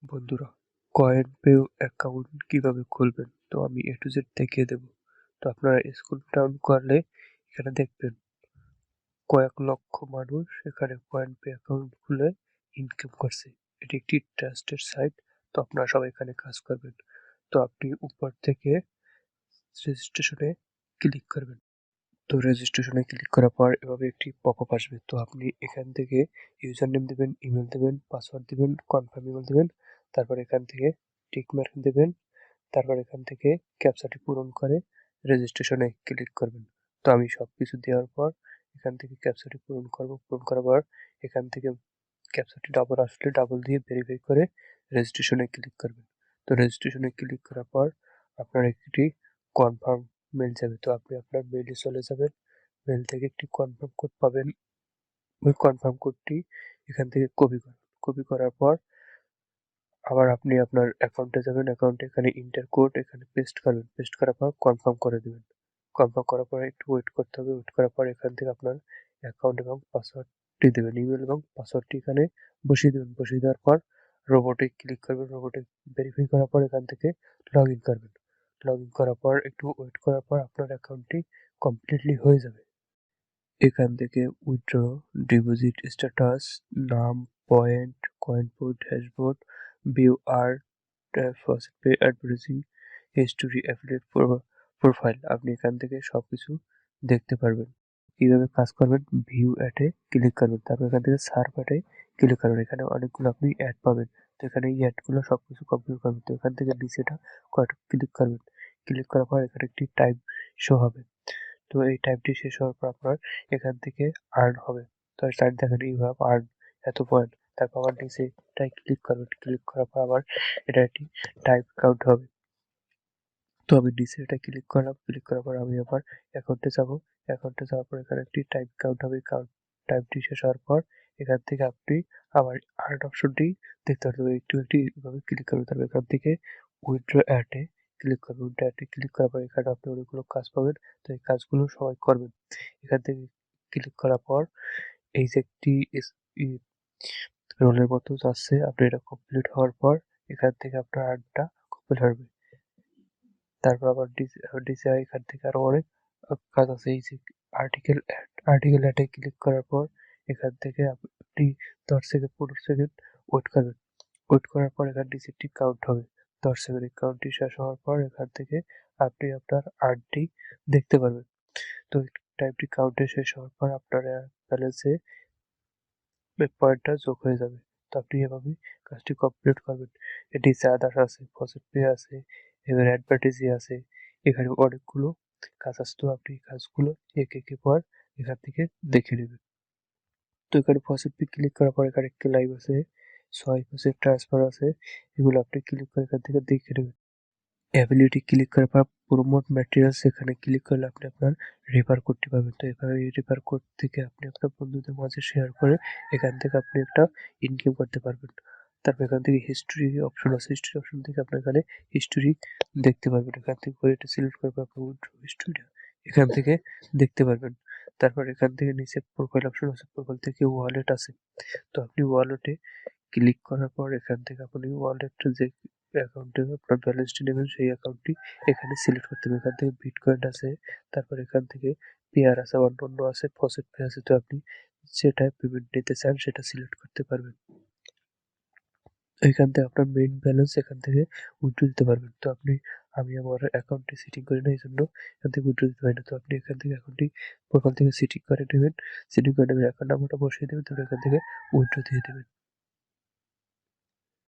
বন্ধুরা, কয়েনপেয় অ্যাকাউন্ট কিভাবে খুলবেন তো আমি A to Z দেখিয়ে দেব। তো আপনারা স্ক্রল ডাউন করলে এখানে দেখবেন কয়েক লক্ষ মানুষ এখানে কয়েনপে অ্যাকাউন্ট খুলে ইনকাম করছে। এটি একটি ট্রাস্টেড সাইট। তো আপনারা সবাই এখানে কাজ করবেন। তো আপনি উপর থেকে রেজিস্ট্রেশনে ক্লিক করবেন। তো রেজিস্ট্রেশনে ক্লিক করার পর এভাবে একটি পপআপ আসবে। তো আপনি এখান থেকে ইউজার নেম দেবেন, ইমেল দেবেন, পাসওয়ার্ড দেবেন, কনফার্ম ইমেল দেবেন, তারপর এখান থেকে টিক মার্ক দেবেন, তারপর এখান থেকে ক্যাপচাটি পূরণ করে রেজিস্ট্রেশনে ক্লিক করবেন। তো আমি সবকিছু দেওয়ার পর এখান থেকে ক্যাপচাটি পূরণ করব। পূরণ করার পর এখান থেকে ক্যাপচাটি ডাবল আসলে ডাবল দিয়ে ভেরিফাই করে রেজিস্ট্রেশনে ক্লিক করবেন। তো রেজিস্ট্রেশনে ক্লিক করার পর আপনার একটি কনফার্ম মেল যাবে। তো আপনি আপনার মেইলে চলে যাবেন। মেল থেকে একটি কনফার্ম কোড পাবেন। ওই কনফার্ম কোডটি এখান থেকে কপি করবেন। কপি করার পর আবার আপনি আপনার অ্যাকাউন্টে যাবেন। অ্যাকাউন্টে এখানে ইন্টার কোড এখানে পেস্ট করবেন। পেস্ট করার পর কনফার্ম করে দেবেন। কনফার্ম করার পরে একটু ওয়েট করতে হবে। ওয়েট করার পর এখান থেকে আপনার অ্যাকাউন্ট এবং পাসওয়ার্ডটি দেবেন। ইমেল এবং পাসওয়ার্ডটি এখানে বসিয়ে দেবেন। বসিয়ে দেওয়ার পর রোবটে ক্লিক করবেন। রোবটে ভেরিফাই করার পর এখান থেকে লগ ইন করবেন। লগ ইন করার পর একটু ওয়েট করার পর আপনার অ্যাকাউন্টটি কমপ্লিটলি হয়ে যাবে। এখান থেকে উইথড্র, ডিপোজিট স্ট্যাটাস, নাম, point, coin port, dashboard, view art, faucet pay, advertising, history, affiliate profile আপনি এখান থেকে সবকিছু দেখতে পারবেন। কিভাবে কাজ করবেন, ভিউ অ্যাডে ক্লিক করবেন, তারপর এখান থেকে সার্ভ অ্যাডে ক্লিক করবেন। এখানে অনেকগুলো আপনি অ্যাড পাবেন। তো এখানে এই অ্যাডগুলো সবকিছু কমপ্লিট করবেন। তো এখান থেকে নিচেটা কয়েকটা ক্লিক করবেন। ক্লিক করার পর এখানে একটি টাইম শো হবে। তো এই টাইমটি শেষ হওয়ার পর আপনার এখান থেকে আর্ন হবে। তো সাইড দেখেন ইউ হ্যাভ আর্ন এত পয়েন্ট। তারপর আবার নিচে এটাই ক্লিক করবেন। ক্লিক করার পর আবার এটা একটি টাইম কাউন্ট হবে। তো আমি নিচে এটা ক্লিক করলাম। ক্লিক করার পর আমি আবার অ্যাকাউন্টে যাব। অ্যাকাউন্টে যাওয়ার পর এখানে একটি টাইম কাউন্ট হবে। কাউন্ট টাইমটি শেষ হওয়ার পর এখান থেকে আপনি আবার আর্ন অপশনটি দেখতে পারবেন। একটু এভাবে ক্লিক করবেন। তারপর এখান থেকে উইথড্র অ্যাডে ক্লিক করবেন। উইথড্র অ্যাডে ক্লিক করার পর এখানে আপনি অনেকগুলো কাজ পাবেন। তো এই কাজগুলো সবাই করবেন। এখান থেকে ক্লিক করার পর এই যে একটি রোলের মতো যাচ্ছে, আপনি এটা কমপ্লিট হওয়ার পর এখান থেকে আপনার আর্নটা কমপ্লিট হবে। তারপর আবার ডিসি এখান থেকে আরো অনেক কাজ আছে। এই যে আর্টিকেল অ্যাডে ক্লিক করার পর এখান থেকে আপনি 10 সেকেন্ড 15 সেকেন্ড ওয়েট করবেন। ওয়েট করার পর এখান নিচে একটি কাউন্ট হবে। 10 সেকেন্ড কাউন্টটি শেষ হওয়ার পর এখান থেকে আপনি আপনার আর্নটি দেখতে পারবেন। তো টাইমটি কাউন্টে শেষ হওয়ার পর আপনার ব্যালেন্সে পয়েন্টটা যোগ হয়ে যাবে। তো আপনি এভাবেই কাজটি কমপ্লিট করবেন। এটি আদার্স আছে, ফসেট পে আছে, এবার অ্যাডভার্টাইজিং আছে। এখানে অনেকগুলো কাজ আছে। তো আপনি কাজগুলো একে একে পর এখান থেকে দেখে নেবেন। তো এখানে ফসেট পে ক্লিক করার পর এখানে একটি লাইভ আছে, সোয়াইপ আছে, ট্রান্সফার আছে। এগুলো আপনি ক্লিক করে এখান থেকে দেখে নেবেন। অ্যাবিলিটি ক্লিক করার পর প্রমোট ম্যাটেরিয়ালস এখানে ক্লিক করলে আপনি আপনার রেফার কোডটি পাবেন। তো এভাবে এই রেফার কোড থেকে আপনি আপনার বন্ধুদের মাঝে শেয়ার করে এখান থেকে আপনি একটা ইনকাম করতে পারবেন। তারপর এখান থেকে হিস্টোরি অপশন আছে। হিস্টোরি অপশন থেকে আপনি এখানে হিস্টোরি দেখতে পারবেন। এখান থেকে করে এটা সিলেক্ট করে আপনার হিস্টোরিটা এখান থেকে দেখতে পারবেন। তারপর এখান থেকে নিচে প্রোফাইল অপশন আছে। প্রোফাইল থেকে ওয়ালেট আছে। তো আপনি ওয়ালেটে ক্লিক করার পর এখান থেকে আপনি ওয়ালেটটা যে অ্যাকাউন্টে আপনার ব্যালেন্সটি নেবেন সেই অ্যাকাউন্টটি এখানে সিলেক্ট করতে হবে। এখান থেকে বিটকয়েন আছে, তারপর এখান থেকে পেয়ার আছে, অন্যান্য আছে, ফসেট পে আছে। তো আপনি যেটা পেমেন্ট নিতে চান সেটা সিলেক্ট করতে পারবেন। এখান থেকে আপনার মেইন ব্যালেন্স এখান থেকে উইথড্র দিতে পারবেন। তো আমি আমার অ্যাকাউন্টটি সেটিং করি না, এই জন্য এখান থেকে উইথড্র দিতে পারি না। তো আপনি এখান থেকে অ্যাকাউন্টটি প্রোফাইল থেকে সেটিং করে নেবেন। সেটিং করে নেবেন, অ্যাকাউন্ট নাম্বারটা বসিয়ে দেবেন, তারপর এখান থেকে উইথড্র দিয়ে দেবেন।